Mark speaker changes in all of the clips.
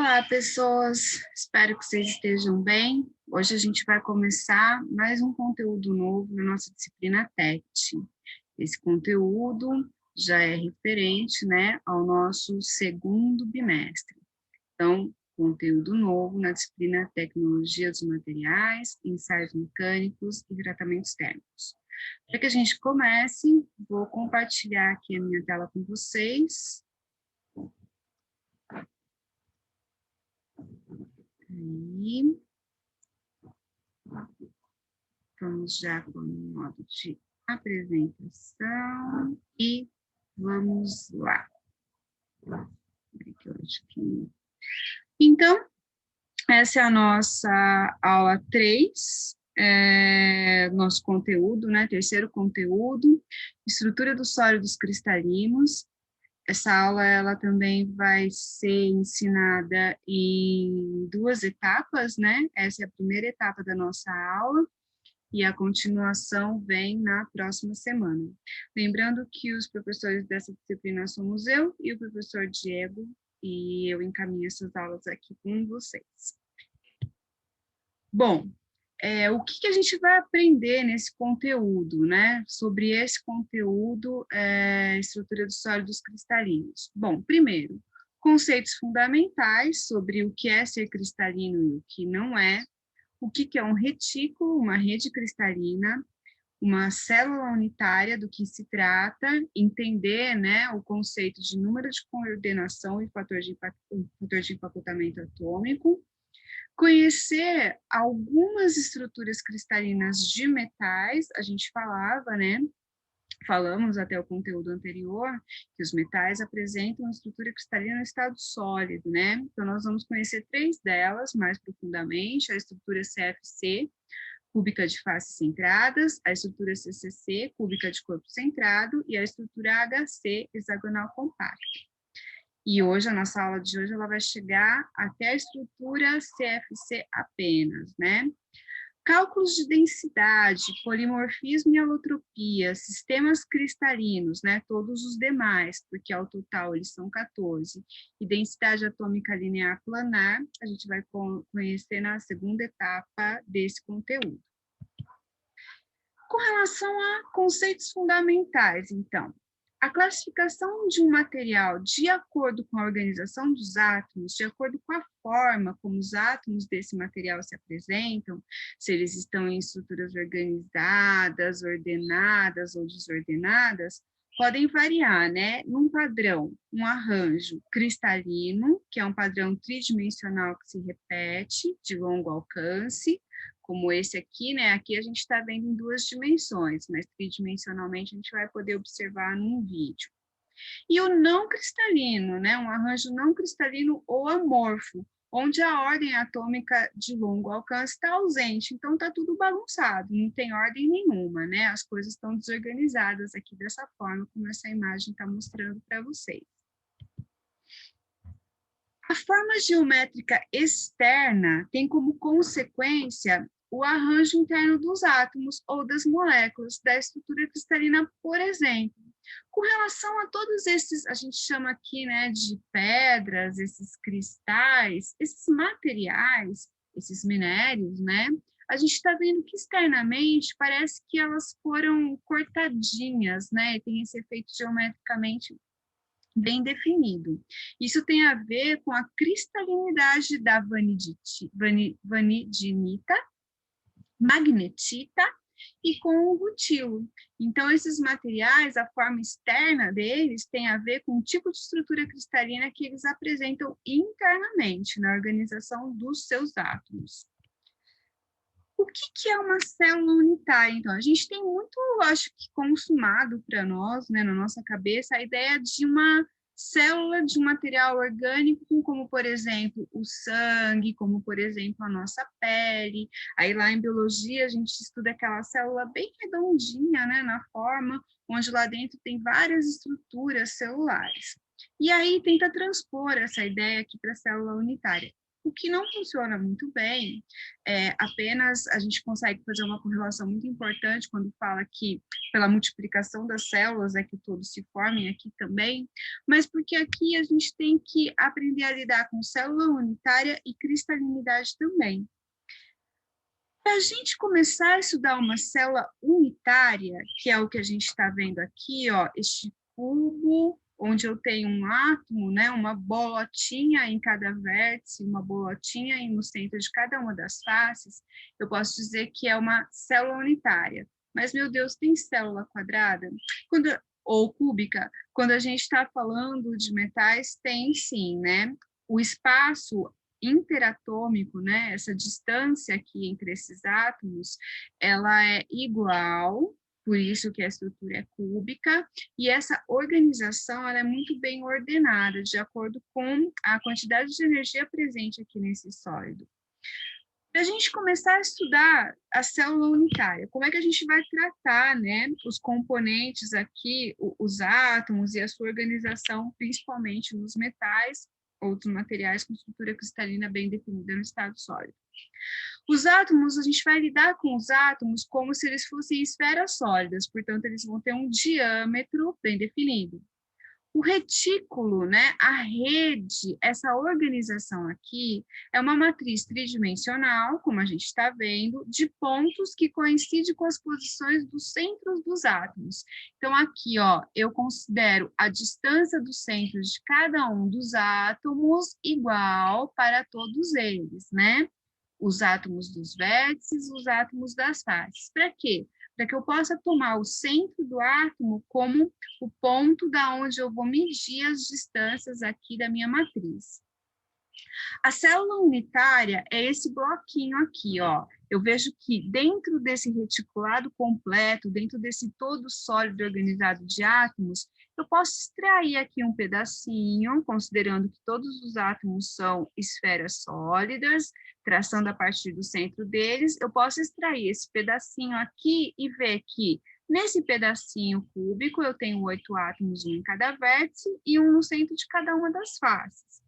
Speaker 1: Olá, pessoas! Espero que vocês estejam bem. Hoje a gente vai começar mais um conteúdo novo na nossa disciplina TET. Esse conteúdo já é referente, ao nosso segundo bimestre. Então, conteúdo novo na disciplina Tecnologia dos Materiais, Ensaios Mecânicos e Tratamentos Térmicos. Para que a gente comece, vou compartilhar aqui a minha tela com vocês. Aí, vamos já com o modo de apresentação e vamos lá. Então, essa é a nossa aula 3, nosso conteúdo, terceiro conteúdo, estrutura dos sólidos cristalinos. Essa aula, ela também vai ser ensinada em 2 etapas, Essa é a primeira etapa da nossa aula, e a continuação vem na próxima semana. Lembrando que os professores dessa disciplina somos eu e o professor Diego, e eu encaminho essas aulas aqui com vocês. Bom, o que a gente vai aprender nesse conteúdo, Sobre esse conteúdo, estrutura dos sólidos cristalinos. Bom, primeiro, conceitos fundamentais sobre o que é ser cristalino e o que não é, o que é um retículo, uma rede cristalina, uma célula unitária, do que se trata, entender o conceito de número de coordenação e fator de empacotamento atômico, conhecer algumas estruturas cristalinas de metais. A gente falamos até o conteúdo anterior, que os metais apresentam estrutura cristalina no estado sólido, Então, nós vamos conhecer 3 delas mais profundamente: a estrutura CFC, cúbica de faces centradas, a estrutura CCC, cúbica de corpo centrado, e a estrutura HC, hexagonal compacta. E hoje, a nossa aula de hoje, ela vai chegar até a estrutura CFC apenas, Cálculos de densidade, polimorfismo e alotropia, sistemas cristalinos, todos os demais, porque ao total eles são 14. E densidade atômica linear planar, a gente vai conhecer na segunda etapa desse conteúdo. Com relação a conceitos fundamentais, então, a classificação de um material de acordo com a organização dos átomos, de acordo com a forma como os átomos desse material se apresentam, se eles estão em estruturas organizadas, ordenadas ou desordenadas, podem variar, Num padrão, um arranjo cristalino, que é um padrão tridimensional que se repete, de longo alcance, como esse aqui, Aqui a gente está vendo em 2 dimensões, mas tridimensionalmente a gente vai poder observar num vídeo. E o não cristalino, Um arranjo não cristalino ou amorfo, onde a ordem atômica de longo alcance está ausente, então está tudo bagunçado, não tem ordem nenhuma, As coisas estão desorganizadas aqui dessa forma, como essa imagem está mostrando para vocês. A forma geométrica externa tem como consequência o arranjo interno dos átomos ou das moléculas da estrutura cristalina, por exemplo. Com relação a todos esses, a gente chama aqui de pedras, esses cristais, esses materiais, esses minérios, a gente está vendo que externamente parece que elas foram cortadinhas, Tem esse efeito geometricamente bem definido. Isso tem a ver com a cristalinidade da vanadinita, magnetita e com o rutilo. Então, esses materiais, a forma externa deles tem a ver com o tipo de estrutura cristalina que eles apresentam internamente na organização dos seus átomos. O que é uma célula unitária, então? A gente tem muito, acho que, consumado para nós, na nossa cabeça, a ideia de uma célula de um material orgânico, como, por exemplo, o sangue, como, por exemplo, a nossa pele. Aí, lá em biologia, a gente estuda aquela célula bem redondinha, na forma, onde lá dentro tem várias estruturas celulares. E aí, tenta transpor essa ideia aqui para a célula unitária. O que não funciona muito bem, apenas a gente consegue fazer uma correlação muito importante quando fala que pela multiplicação das células é que todos se formem aqui também, mas porque aqui a gente tem que aprender a lidar com célula unitária e cristalinidade também. Para a gente começar a estudar uma célula unitária, que é o que a gente está vendo aqui, ó, este cubo, onde eu tenho um átomo, né, uma bolotinha em cada vértice, uma bolotinha no centro de cada uma das faces, eu posso dizer que é uma célula unitária. Mas, meu Deus, tem célula quadrada? Ou cúbica? Quando a gente está falando de metais, tem sim, né? O espaço interatômico, né, essa distância aqui entre esses átomos, ela é igual, por isso que a estrutura é cúbica, e essa organização ela é muito bem ordenada, de acordo com a quantidade de energia presente aqui nesse sólido. Para a gente começar a estudar a célula unitária, como é que a gente vai tratar, né, os componentes aqui, os átomos e a sua organização, principalmente nos metais, outros materiais com estrutura cristalina bem definida no estado sólido. Os átomos, a gente vai lidar com os átomos como se eles fossem esferas sólidas, portanto, eles vão ter um diâmetro bem definido. O retículo, né, a rede, essa organização aqui, é uma matriz tridimensional, como a gente está vendo, de pontos que coincidem com as posições dos centros dos átomos. Então, aqui, ó, eu considero a distância dos centros de cada um dos átomos igual para todos eles, né? Os átomos dos vértices, os átomos das faces. Para quê? Para que eu possa tomar o centro do átomo como o ponto da onde eu vou medir as distâncias aqui da minha matriz. A célula unitária é esse bloquinho aqui, ó. Eu vejo que dentro desse reticulado completo, dentro desse todo sólido organizado de átomos, eu posso extrair aqui um pedacinho, considerando que todos os átomos são esferas sólidas, traçando a partir do centro deles, eu posso extrair esse pedacinho aqui e ver que nesse pedacinho cúbico eu tenho 8 átomos, um em cada vértice e um no centro de cada uma das faces.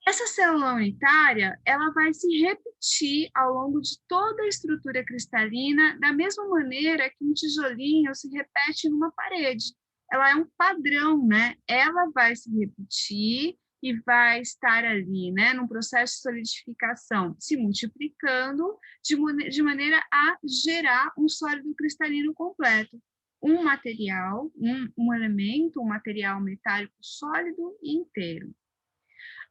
Speaker 1: Essa célula unitária, ela vai se repetir ao longo de toda a estrutura cristalina, da mesma maneira que um tijolinho se repete numa parede. Ela é um padrão, né? Ela vai se repetir e vai estar ali, né, num processo de solidificação, se multiplicando de maneira a gerar um sólido cristalino completo. Um material, um elemento, um material metálico sólido e inteiro.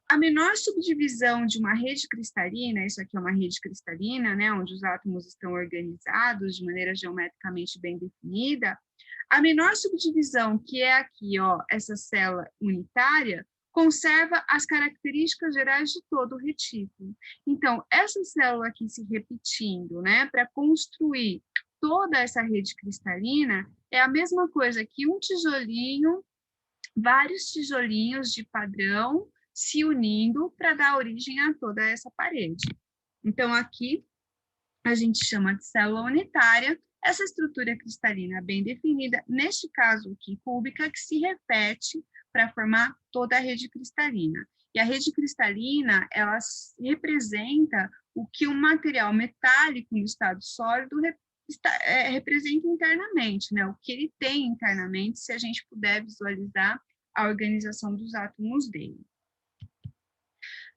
Speaker 1: A menor subdivisão de uma rede cristalina, isso aqui é uma rede cristalina, né, onde os átomos estão organizados de maneira geometricamente bem definida, a menor subdivisão, que é aqui, ó, essa célula unitária, conserva as características gerais de todo o retículo. Então, essa célula aqui se repetindo, né, para construir toda essa rede cristalina, é a mesma coisa que um tijolinho, vários tijolinhos de padrão, se unindo para dar origem a toda essa parede. Então, aqui a gente chama de célula unitária, essa estrutura cristalina bem definida, neste caso aqui cúbica, que se repete para formar toda a rede cristalina. E a rede cristalina, ela representa o que um material metálico no estado sólido representa internamente, né? O que ele tem internamente, se a gente puder visualizar a organização dos átomos dele.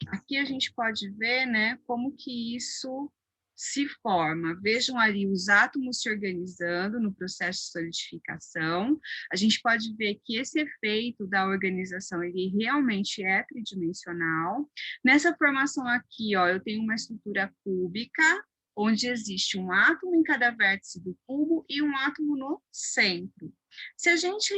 Speaker 1: Aqui a gente pode ver, né, como que isso se forma. Vejam ali os átomos se organizando no processo de solidificação. A gente pode ver que esse efeito da organização, ele realmente é tridimensional. Nessa formação aqui, ó, eu tenho uma estrutura cúbica, onde existe um átomo em cada vértice do cubo e um átomo no centro. Se a gente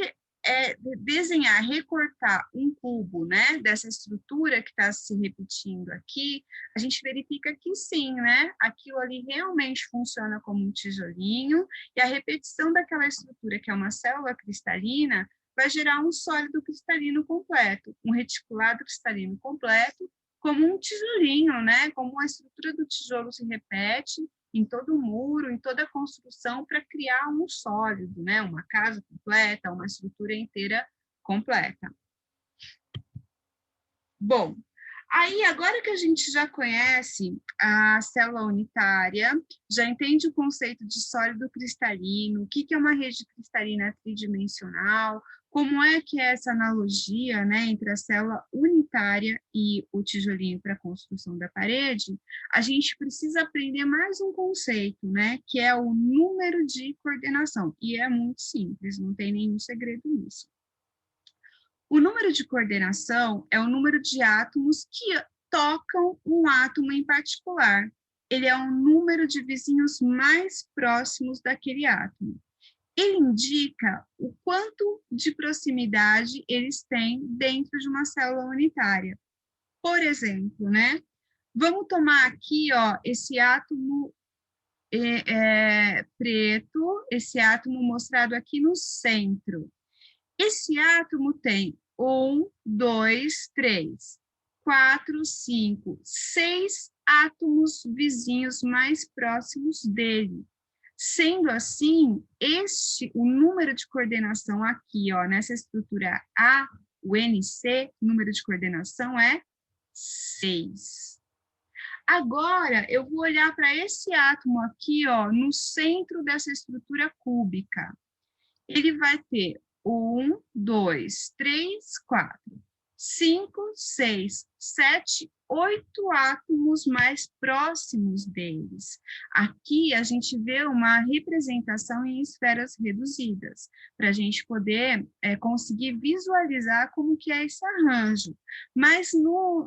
Speaker 1: desenhar, recortar um cubo, né, dessa estrutura que está se repetindo aqui, a gente verifica que sim, né, aquilo ali realmente funciona como um tijolinho, e a repetição daquela estrutura, que é uma célula cristalina, vai gerar um sólido cristalino completo, um reticulado cristalino completo, como um tijolinho, né, como a estrutura do tijolo se repete em todo o muro, em toda a construção, para criar um sólido, né? Uma casa completa, uma estrutura inteira completa. Bom, Aí, agora que a gente já conhece a célula unitária, já entende o conceito de sólido cristalino, o que é uma rede cristalina tridimensional, como é que é essa analogia, né, entre a célula unitária e o tijolinho para a construção da parede, a gente precisa aprender mais um conceito, né, que é o número de coordenação. E é muito simples, não tem nenhum segredo nisso. O número de coordenação é o número de átomos que tocam um átomo em particular. Ele é o número de vizinhos mais próximos daquele átomo. Ele indica o quanto de proximidade eles têm dentro de uma célula unitária. Por exemplo, né? Vamos tomar aqui, ó, esse átomo preto, esse átomo mostrado aqui no centro. Esse átomo tem 1, 2, 3, 4, 5, 6 átomos vizinhos mais próximos dele. Sendo assim, o número de coordenação aqui, ó, nessa estrutura A, o NC, número de coordenação é 6. Agora, eu vou olhar para esse átomo aqui, ó, no centro dessa estrutura cúbica. Ele vai ter 1, 2, 3, 4, 5, 6, 7, 8 átomos mais próximos deles. Aqui a gente vê uma representação em esferas reduzidas, para a gente poder conseguir visualizar como que é esse arranjo. Mas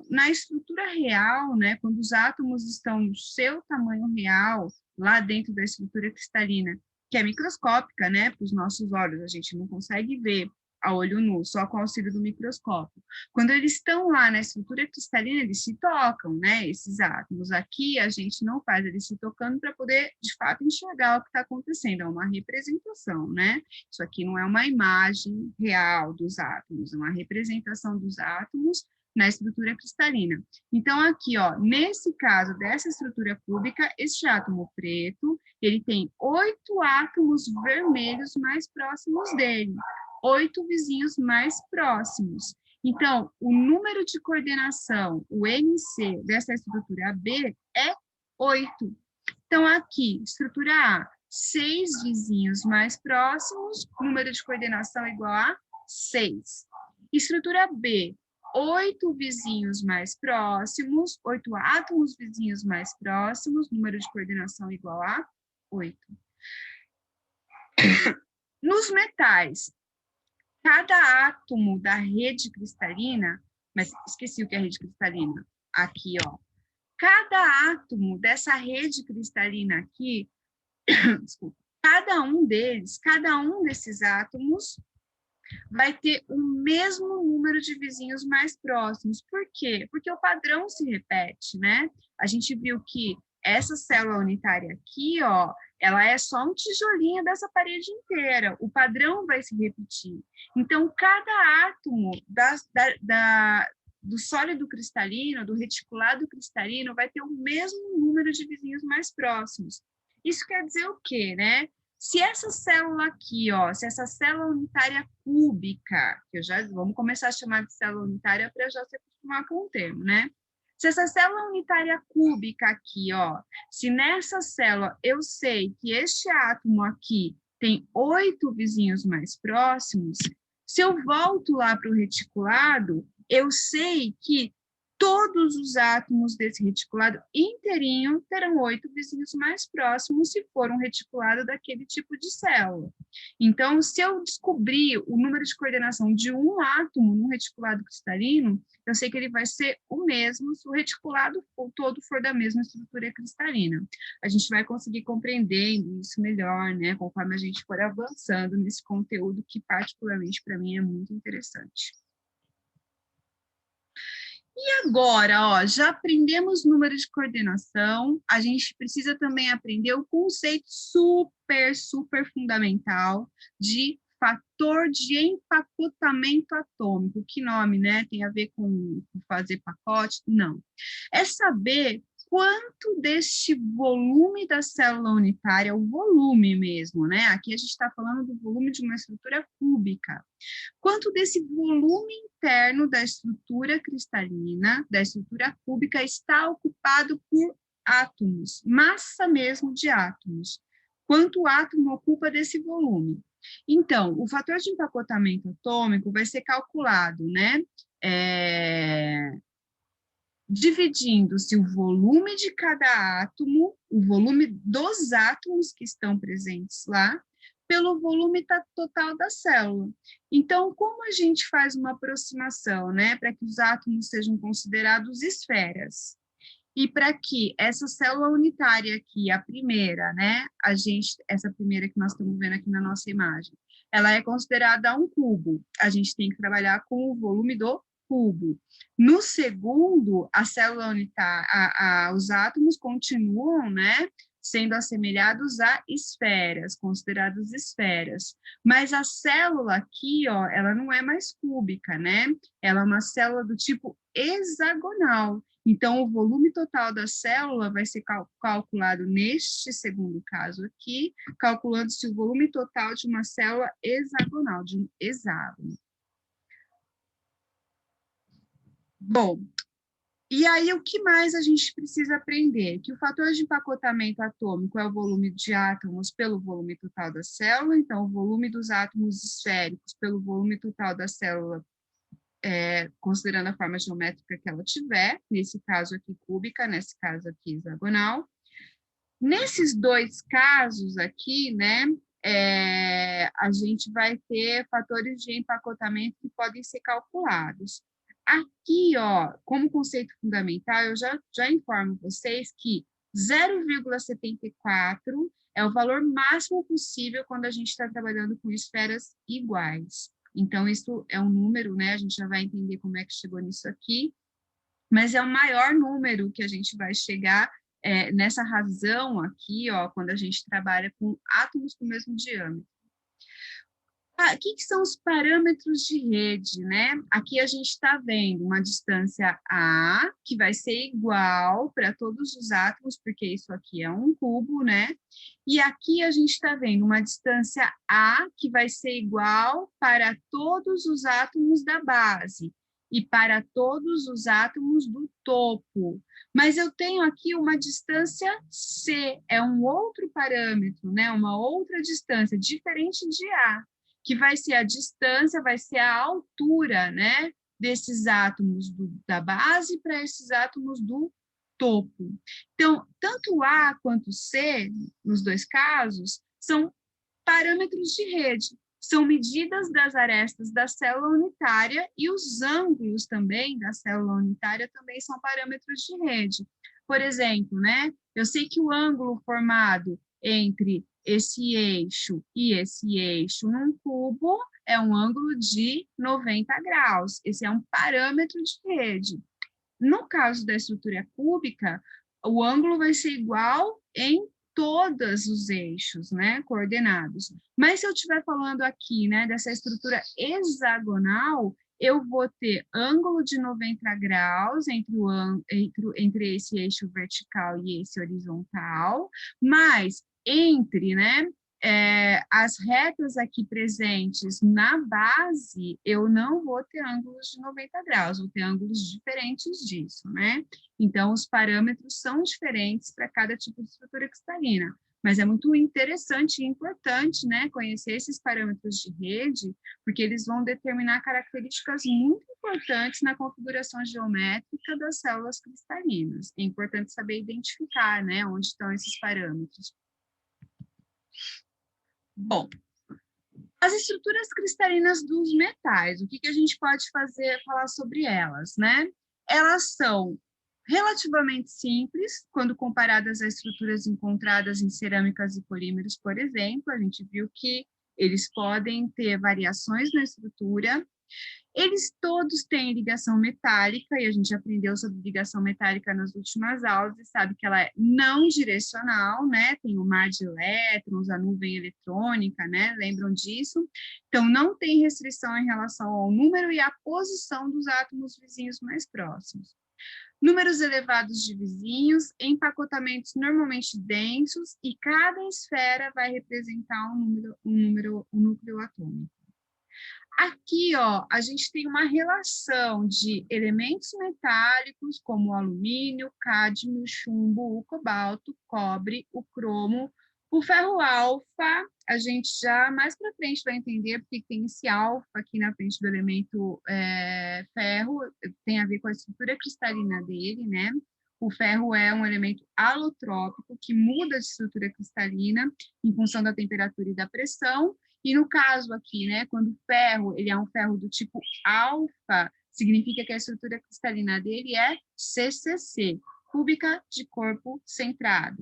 Speaker 1: na estrutura real, né, quando os átomos estão no seu tamanho real, lá dentro da estrutura cristalina, que é microscópica, né, para os nossos olhos, a gente não consegue ver a olho nu, só com o auxílio do microscópio. Quando eles estão lá na estrutura cristalina, eles se tocam, né, esses átomos. Aqui a gente não faz eles se tocando para poder, de fato, enxergar o que está acontecendo, é uma representação, né? Isso aqui não é uma imagem real dos átomos, é uma representação dos átomos na estrutura cristalina. Então, aqui, ó, nesse caso dessa estrutura cúbica, este átomo preto, ele tem 8 átomos vermelhos mais próximos dele, 8 vizinhos mais próximos. Então, o número de coordenação, o NC, dessa estrutura B é 8. Então, aqui, estrutura A, 6 vizinhos mais próximos, número de coordenação igual a 6. Estrutura B, 8 vizinhos mais próximos, 8 átomos vizinhos mais próximos, número de coordenação igual a 8. Nos metais, cada átomo da rede cristalina, mas esqueci o que é rede cristalina, aqui, ó. Cada átomo dessa rede cristalina aqui, desculpa, cada um desses átomos vai ter o mesmo número de vizinhos mais próximos. Por quê? Porque o padrão se repete, né? A gente viu que essa célula unitária aqui, ó, ela é só um tijolinho dessa parede inteira. O padrão vai se repetir. Então, cada átomo do sólido cristalino, do reticulado cristalino, vai ter o mesmo número de vizinhos mais próximos. Isso quer dizer o quê, né? Se essa célula aqui, ó, se essa célula unitária cúbica, que vamos começar a chamar de célula unitária para já se acostumar com o termo, né? Se essa célula unitária cúbica aqui, ó, se nessa célula eu sei que este átomo aqui tem 8 vizinhos mais próximos, se eu volto lá para o reticulado, eu sei que todos os átomos desse reticulado inteirinho terão 8 vizinhos mais próximos se for um reticulado daquele tipo de célula. Então, se eu descobrir o número de coordenação de um átomo no reticulado cristalino, eu sei que ele vai ser o mesmo se o reticulado todo for da mesma estrutura cristalina. A gente vai conseguir compreendendo isso melhor, né, conforme a gente for avançando nesse conteúdo que, particularmente, para mim, é muito interessante. E agora, ó, já aprendemos número de coordenação, a gente precisa também aprender o conceito super fundamental de fator de empacotamento atômico. Que nome, né? Tem a ver com fazer pacote? Não. É saber quanto deste volume da célula unitária, o volume mesmo, né? Aqui a gente está falando do volume de uma estrutura cúbica. Quanto desse volume interno da estrutura cristalina, da estrutura cúbica, está ocupado por átomos, massa mesmo de átomos. Quanto o átomo ocupa desse volume. Então, o fator de empacotamento atômico vai ser calculado, né? Dividindo-se o volume de cada átomo, o volume dos átomos que estão presentes lá, pelo volume total da célula. Então, como a gente faz uma aproximação, né, para que os átomos sejam considerados esferas? E para que essa célula unitária aqui, a primeira, né, essa primeira que nós estamos vendo aqui na nossa imagem, ela é considerada um cubo. A gente tem que trabalhar com o volume do cubo. No segundo, a célula unitária, os átomos continuam, né, sendo assemelhados a esferas, considerados esferas. Mas a célula aqui, ó, ela não é mais cúbica, né? Ela é uma célula do tipo hexagonal. Então, o volume total da célula vai ser calculado neste segundo caso aqui, calculando-se o volume total de uma célula hexagonal, de um hexágono. Bom, e aí o que mais a gente precisa aprender? Que o fator de empacotamento atômico é o volume de átomos pelo volume total da célula, então o volume dos átomos esféricos pelo volume total da célula, considerando a forma geométrica que ela tiver, nesse caso aqui cúbica, nesse caso aqui hexagonal. Nesses dois casos aqui, né, a gente vai ter fatores de empacotamento que podem ser calculados. Aqui, ó, como conceito fundamental, eu já informo vocês que 0,74 é o valor máximo possível quando a gente está trabalhando com esferas iguais. Então, isso é um número, né? A gente já vai entender como é que chegou nisso aqui, mas é o maior número que a gente vai chegar nessa razão aqui, ó, quando a gente trabalha com átomos com o mesmo diâmetro. O que são os parâmetros de rede, né? Aqui a gente está vendo uma distância A, que vai ser igual para todos os átomos, porque isso aqui é um cubo, né? E aqui a gente está vendo uma distância A, que vai ser igual para todos os átomos da base e para todos os átomos do topo. Mas eu tenho aqui uma distância C, é um outro parâmetro, né? Uma outra distância, diferente de A, que vai ser a distância, vai ser a altura, né, desses átomos da base para esses átomos do topo. Então, tanto A quanto C, nos dois casos, são parâmetros de rede, são medidas das arestas da célula unitária e os ângulos também da célula unitária também são parâmetros de rede. Por exemplo, né, eu sei que o ângulo formado entre esse eixo e esse eixo num cubo é um ângulo de 90 graus. Esse é um parâmetro de rede. No caso da estrutura cúbica, o ângulo vai ser igual em todos os eixos, né, coordenados. Mas se eu estiver falando aqui, né, dessa estrutura hexagonal, eu vou ter ângulo de 90 graus entre esse eixo vertical e esse horizontal, mas entre, né, as retas aqui presentes na base, eu não vou ter ângulos de 90 graus, vou ter ângulos diferentes disso, né? Então, os parâmetros são diferentes para cada tipo de estrutura cristalina, mas é muito interessante e importante, né, conhecer esses parâmetros de rede, porque eles vão determinar características muito importantes na configuração geométrica das células cristalinas. É importante saber identificar, né, onde estão esses parâmetros. Bom, as estruturas cristalinas dos metais, o que a gente pode falar sobre elas, né? Elas são relativamente simples, quando comparadas a estruturas encontradas em cerâmicas e polímeros, por exemplo, a gente viu que eles podem ter variações na estrutura. Eles todos têm ligação metálica, e a gente aprendeu sobre ligação metálica nas últimas aulas, e sabe que ela é não direcional, né? Tem o mar de elétrons, a nuvem eletrônica, né? Lembram disso? Então, não tem restrição em relação ao número e à posição dos átomos vizinhos mais próximos. Números elevados de vizinhos, empacotamentos normalmente densos, e cada esfera vai representar um núcleo atômico. Aqui, ó, a gente tem uma relação de elementos metálicos, como o alumínio, cádmio, chumbo, o cobalto, cobre, o cromo, o ferro alfa. A gente já mais para frente vai entender porque tem esse alfa aqui na frente do elemento ferro, tem a ver com a estrutura cristalina dele, né? O ferro é um elemento alotrópico que muda de estrutura cristalina em função da temperatura e da pressão. E no caso aqui, né, quando o ferro, ele é um ferro do tipo alfa, significa que a estrutura cristalina dele é CCC, cúbica de corpo centrado.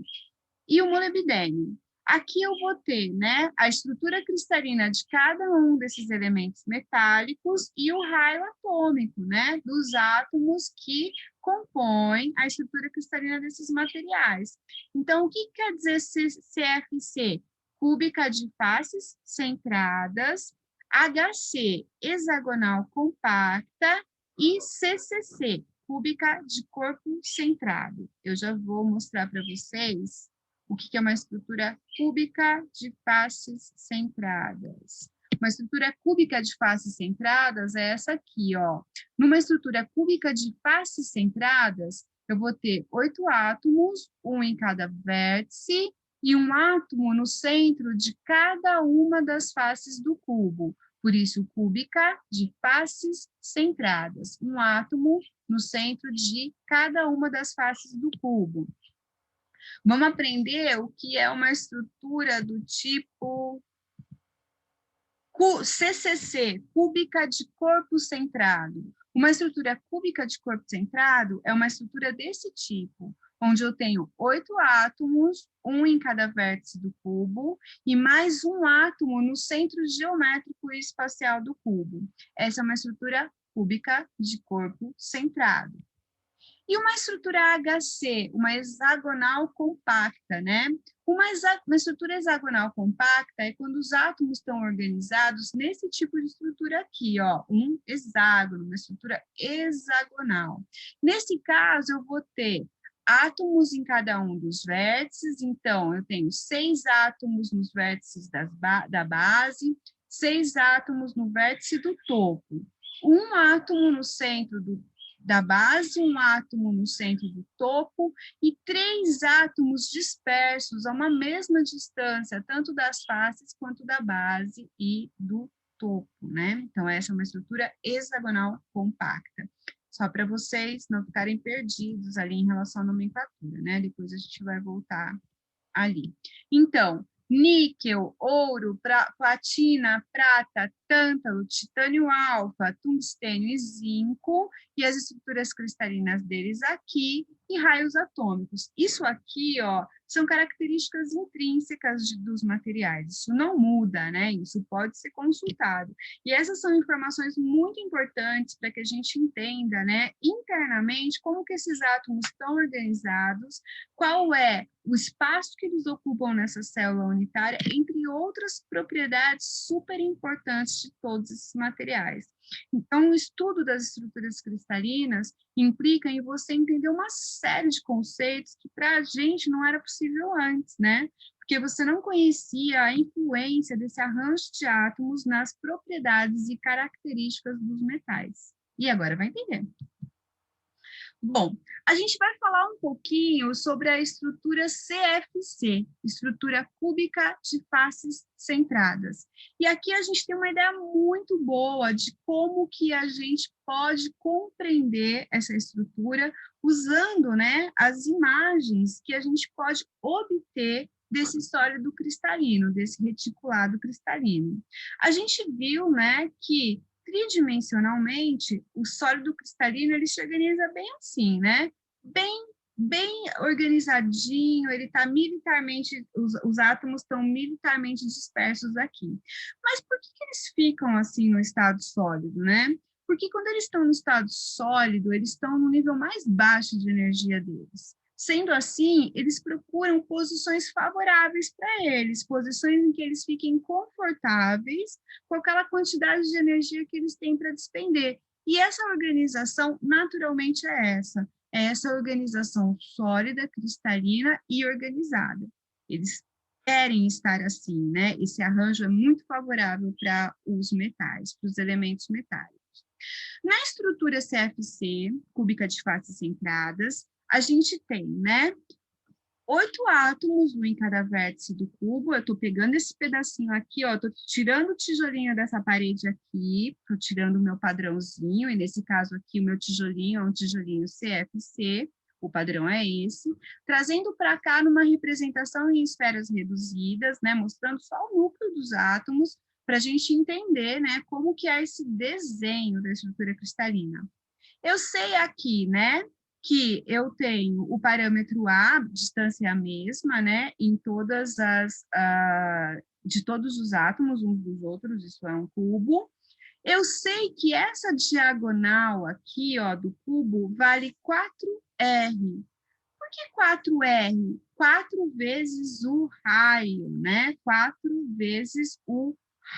Speaker 1: E o molibdênio. Aqui eu vou ter, né, a estrutura cristalina de cada um desses elementos metálicos e o raio atômico, né, dos átomos que compõem a estrutura cristalina desses materiais. Então, o que quer dizer CFC? Cúbica de faces centradas, HC, hexagonal compacta, e CCC, cúbica de corpo centrado. Eu já vou mostrar para vocês o que é uma estrutura cúbica de faces centradas. Uma estrutura cúbica de faces centradas é essa aqui, ó. Numa estrutura cúbica de faces centradas, eu vou ter 8 átomos, um em cada vértice, e um átomo no centro de cada uma das faces do cubo. Por isso, cúbica de faces centradas. Um átomo no centro de cada uma das faces do cubo. Vamos aprender o que é uma estrutura do tipo CCC, cúbica de corpo centrado. Uma estrutura cúbica de corpo centrado é uma estrutura desse tipo, onde eu tenho 8 átomos, um em cada vértice do cubo, e mais um átomo no centro geométrico e espacial do cubo. Essa é uma estrutura cúbica de corpo centrado. E uma estrutura HC, uma hexagonal compacta, né? Uma estrutura hexagonal compacta é quando os átomos estão organizados nesse tipo de estrutura aqui, ó, um hexágono, uma estrutura hexagonal. Nesse caso, eu vou ter átomos em cada um dos vértices, então, eu tenho 6 átomos nos vértices da base, 6 átomos no vértice do topo, um átomo no centro da base, um átomo no centro do topo e 3 átomos dispersos a uma mesma distância, tanto das faces quanto da base e do topo, né? Então, essa é uma estrutura hexagonal compacta. Só para vocês não ficarem perdidos ali em relação à nomenclatura, né? Depois a gente vai voltar ali. Então, níquel, ouro, platina, prata, tântalo, titânio alfa, tungstênio e zinco, e as estruturas cristalinas deles aqui, e raios atômicos. Isso aqui, ó, são características intrínsecas dos materiais, isso não muda, né? Isso pode ser consultado. E essas são informações muito importantes para que a gente entenda, né, internamente, como que esses átomos estão organizados, qual é o espaço que eles ocupam nessa célula unitária, entre outras propriedades super importantes de todos esses materiais. Então, o estudo das estruturas cristalinas implica em você entender uma série de conceitos que para a gente não era possível antes, né? Porque você não conhecia a influência desse arranjo de átomos nas propriedades e características dos metais. E agora vai entender. Bom, a gente vai falar um pouquinho sobre a estrutura CFC, estrutura cúbica de faces centradas. E aqui a gente tem uma ideia muito boa de como que a gente pode compreender essa estrutura usando, né, as imagens que a gente pode obter desse sólido cristalino, desse reticulado cristalino. A gente viu, né, que tridimensionalmente, o sólido cristalino, ele se organiza bem assim, né? Bem organizadinho, ele está militarmente, os átomos estão militarmente dispersos aqui. Mas por que eles ficam assim no estado sólido, né? Porque quando eles estão no estado sólido, eles estão no nível mais baixo de energia deles. Sendo assim, eles procuram posições favoráveis para eles, posições em que eles fiquem confortáveis com aquela quantidade de energia que eles têm para despender. E essa organização, naturalmente, é essa organização sólida, cristalina e organizada. Eles querem estar assim, né? Esse arranjo é muito favorável para os metais, para os elementos metálicos. Na estrutura CFC, cúbica de faces centradas, a gente tem, né, 8 átomos, um em cada vértice do cubo. Eu estou pegando esse pedacinho aqui, ó, estou tirando o tijolinho dessa parede aqui, estou tirando o meu padrãozinho, e nesse caso aqui o meu tijolinho é um tijolinho CFC, o padrão é esse, trazendo para cá numa representação em esferas reduzidas, né, mostrando só o núcleo dos átomos, para a gente entender, né, como que é esse desenho da estrutura cristalina. Eu sei aqui, né, que eu tenho o parâmetro A, distância a mesma, né, em todas as, de todos os átomos uns dos outros, isso é um cubo. Eu sei que essa diagonal aqui, ó, do cubo, vale 4R. Por que 4R? 4 vezes o raio, né? 4 vezes o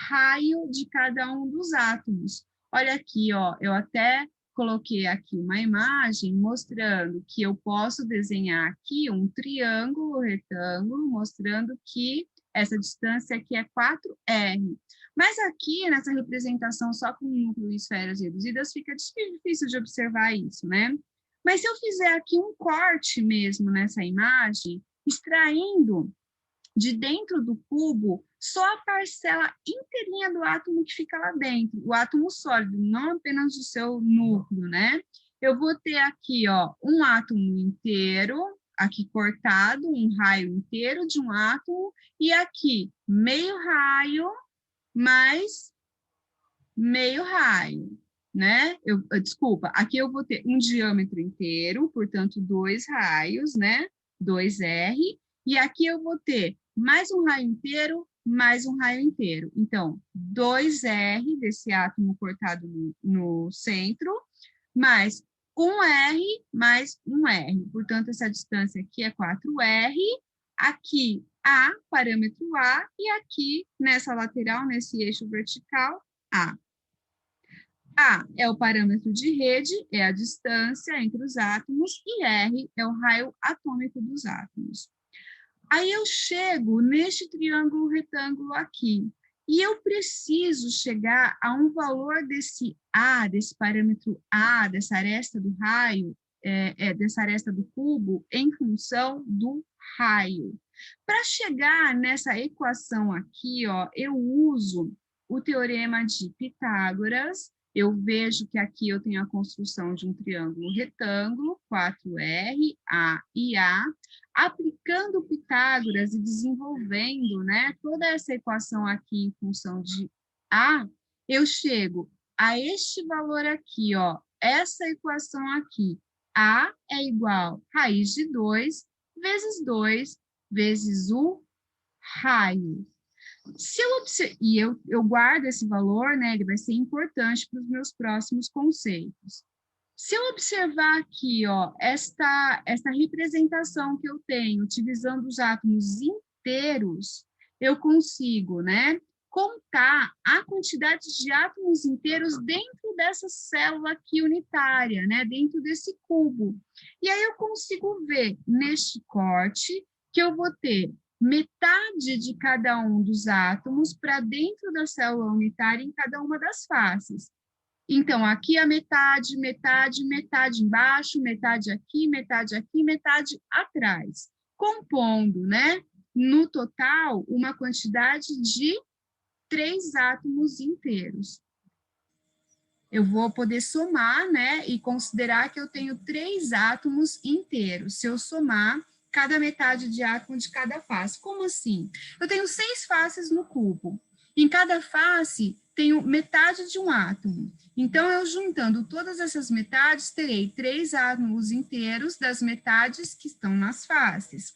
Speaker 1: raio de cada um dos átomos. Olha aqui, ó, eu até coloquei aqui uma imagem mostrando que eu posso desenhar aqui um triângulo retângulo, mostrando que essa distância aqui é 4R. Mas aqui, nessa representação só com núcleo e esferas reduzidas, fica difícil de observar isso, né? Mas se eu fizer aqui um corte mesmo nessa imagem, extraindo de dentro do cubo só a parcela inteirinha do átomo que fica lá dentro, o átomo sólido, não apenas o seu núcleo, né? Eu vou ter aqui, ó, um átomo inteiro, aqui cortado, um raio inteiro de um átomo, e aqui meio raio mais meio raio, né? Desculpa, aqui eu vou ter um diâmetro inteiro, portanto, 2 raios, né? 2R, e aqui eu vou ter mais um raio inteiro, mais um raio inteiro. Então, 2R desse átomo cortado no centro, mais um R mais um R. Portanto, essa distância aqui é 4R, aqui A, parâmetro A, e aqui, nessa lateral, nesse eixo vertical, A. A é o parâmetro de rede, é a distância entre os átomos, e R é o raio atômico dos átomos. Aí eu chego neste triângulo retângulo aqui, e eu preciso chegar a um valor desse A, desse parâmetro A, dessa aresta do raio, dessa aresta do cubo, em função do raio. Para chegar nessa equação aqui, ó, eu uso o teorema de Pitágoras. Eu vejo que aqui eu tenho a construção de um triângulo retângulo, 4R, A e A, aplicando Pitágoras e desenvolvendo, né, toda essa equação aqui em função de A, eu chego a este valor aqui, ó, essa equação aqui. A é igual a raiz de 2 vezes o raio. Se eu guardo esse valor, né, ele vai ser importante para os meus próximos conceitos. Se eu observar aqui, ó, esta representação que eu tenho, utilizando os átomos inteiros, eu consigo, né, contar a quantidade de átomos inteiros dentro dessa célula aqui unitária, né, dentro desse cubo. E aí eu consigo ver neste corte que eu vou ter metade de cada um dos átomos para dentro da célula unitária em cada uma das faces. Então, aqui a metade, metade, metade embaixo, metade aqui, metade atrás, compondo, né, no total, uma quantidade de 3 átomos inteiros. Eu vou poder somar, né, e considerar que eu tenho 3 átomos inteiros, se eu somar cada metade de átomo de cada face. Como assim? Eu tenho 6 faces no cubo. Em cada face, tenho metade de um átomo. Então, eu juntando todas essas metades, terei 3 átomos inteiros das metades que estão nas faces.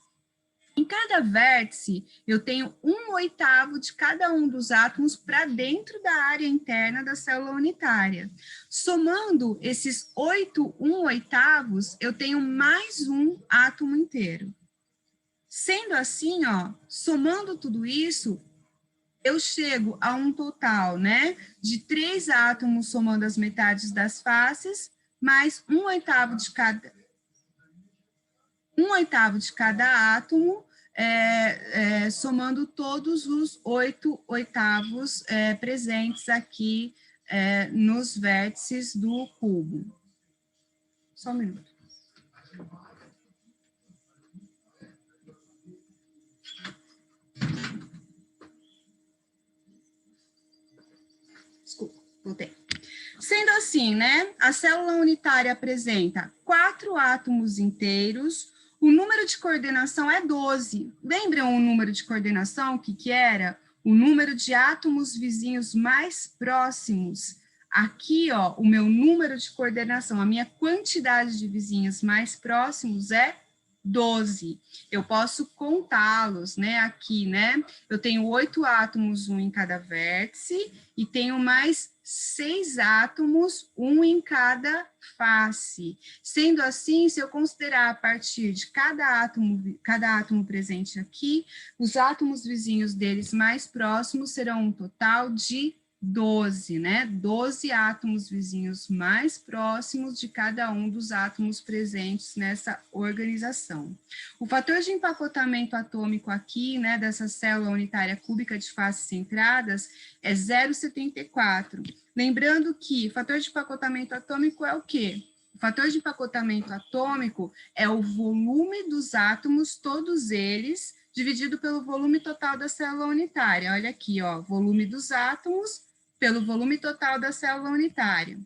Speaker 1: Em cada vértice, eu tenho 1/8 de cada um dos átomos para dentro da área interna da célula unitária. Somando esses 8 1/8, eu tenho mais um átomo inteiro. Sendo assim, ó, somando tudo isso, eu chego a um total, né, de 3 átomos somando as metades das faces, mais 1/8 de cada átomo, somando todos os 8/8 presentes aqui nos vértices do cubo. Só um minuto. Desculpa, voltei. Sendo assim, né, a célula unitária apresenta 4 átomos inteiros, o número de coordenação é 12. Lembram o número de coordenação, o que era? O número de átomos vizinhos mais próximos. Aqui, ó, o meu número de coordenação, a minha quantidade de vizinhos mais próximos é 12. Eu posso contá-los, né, aqui, né? Eu tenho 8 átomos, um em cada vértice, e tenho mais 6 átomos, um em cada face. Sendo assim, se eu considerar a partir de cada átomo presente aqui, os átomos vizinhos deles mais próximos serão um total de 12, né? 12 átomos vizinhos mais próximos de cada um dos átomos presentes nessa organização. O fator de empacotamento atômico aqui, né, dessa célula unitária cúbica de faces centradas, é 0,74. Lembrando que o fator de empacotamento atômico é o quê? O fator de empacotamento atômico é o volume dos átomos, todos eles, dividido pelo volume total da célula unitária. Olha aqui, ó, volume dos átomos pelo volume total da célula unitária.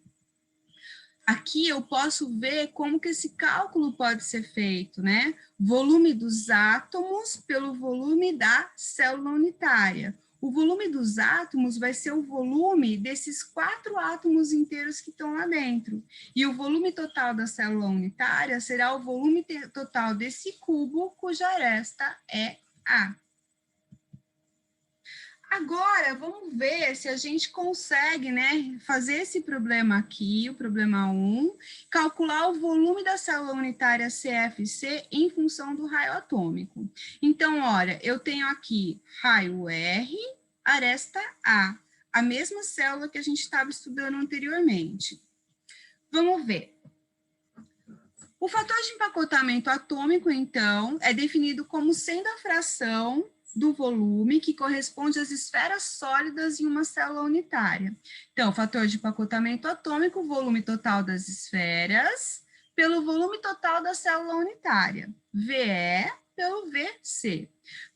Speaker 1: Aqui eu posso ver como que esse cálculo pode ser feito, né? Volume dos átomos pelo volume da célula unitária. O volume dos átomos vai ser o volume desses 4 átomos inteiros que estão lá dentro. E o volume total da célula unitária será o volume total desse cubo, cuja aresta é A. Agora, vamos ver se a gente consegue, né, fazer esse problema aqui, o problema 1, calcular o volume da célula unitária CFC em função do raio atômico. Então, olha, eu tenho aqui raio R, aresta a mesma célula que a gente estava estudando anteriormente. Vamos ver. O fator de empacotamento atômico, então, é definido como sendo a fração do volume que corresponde às esferas sólidas em uma célula unitária. Então, o fator de empacotamento atômico, o volume total das esferas, pelo volume total da célula unitária, VE pelo VC.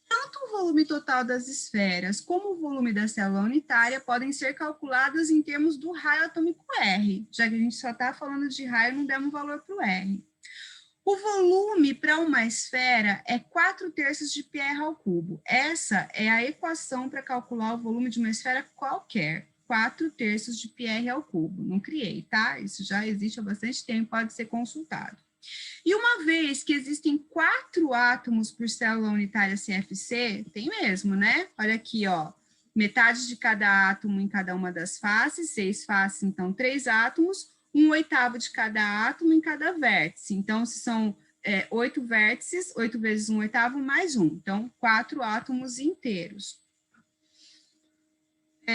Speaker 1: Tanto o volume total das esferas como o volume da célula unitária podem ser calculados em termos do raio atômico R, já que a gente só está falando de raio, não demos valor para o R. O volume para uma esfera é 4/3 de πr ao cubo. Essa é a equação para calcular o volume de uma esfera qualquer. 4/3 de πr ao cubo. Não criei, tá? Isso já existe há bastante tempo, pode ser consultado. E uma vez que existem 4 átomos por célula unitária CFC, tem mesmo, né? Olha aqui, ó. Metade de cada átomo em cada uma das faces, 6 faces, então 3 átomos, 1/8 de cada átomo em cada vértice. Então, se são 8 vértices, 8 vezes 1/8 mais 1. Então, 4 átomos inteiros.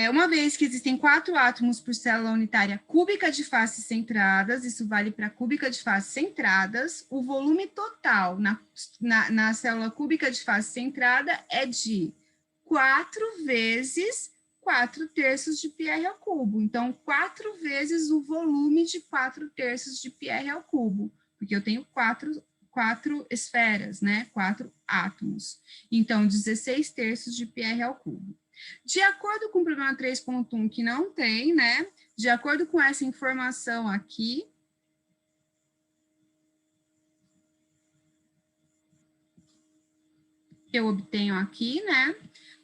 Speaker 1: Uma vez que existem 4 átomos por célula unitária cúbica de faces centradas, isso vale para cúbica de faces centradas, o volume total na célula cúbica de face centrada é de 4 vezes 4/3 de πr ao cubo. Então, 4 vezes o volume de 4/3 de πr ao cubo, porque eu tenho 4 esferas, né? 4 átomos. Então, 16/3 de πr ao cubo. De acordo com o problema 3.1, que não tem, né? De acordo com essa informação aqui, que eu obtenho aqui, né?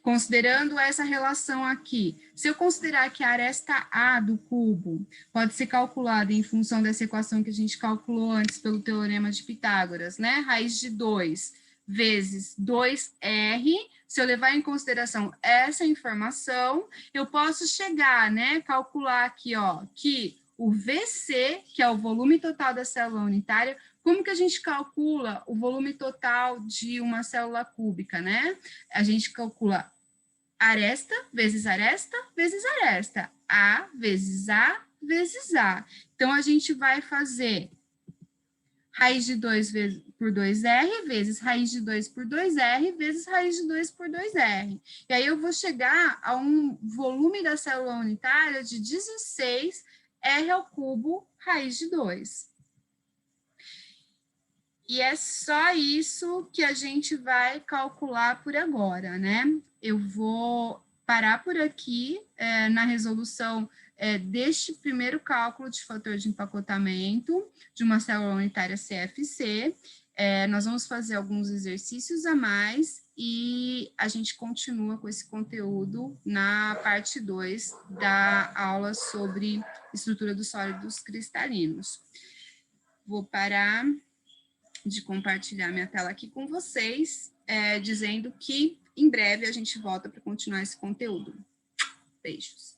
Speaker 1: Considerando essa relação aqui, se eu considerar que a aresta A do cubo pode ser calculada em função dessa equação que a gente calculou antes pelo teorema de Pitágoras, né? Raiz de 2 vezes 2R, se eu levar em consideração essa informação, eu posso chegar, né? Calcular aqui, ó, que o VC, que é o volume total da célula unitária, como que a gente calcula o volume total de uma célula cúbica, né? A gente calcula aresta, vezes aresta, vezes aresta. A vezes A, vezes A. Então, a gente vai fazer raiz de 2 por 2R, vezes raiz de 2 por 2R, vezes raiz de 2 por 2R. E aí eu vou chegar a um volume da célula unitária de 16 R ao cubo raiz de 2. E é só isso que a gente vai calcular por agora, né? Eu vou parar por aqui na resolução deste primeiro cálculo de fator de empacotamento de uma célula unitária CFC. Nós vamos fazer alguns exercícios a mais e a gente continua com esse conteúdo na parte 2 da aula sobre estrutura dos sólidos cristalinos. Vou parar de compartilhar minha tela aqui com vocês, dizendo que em breve a gente volta para continuar esse conteúdo. Beijos.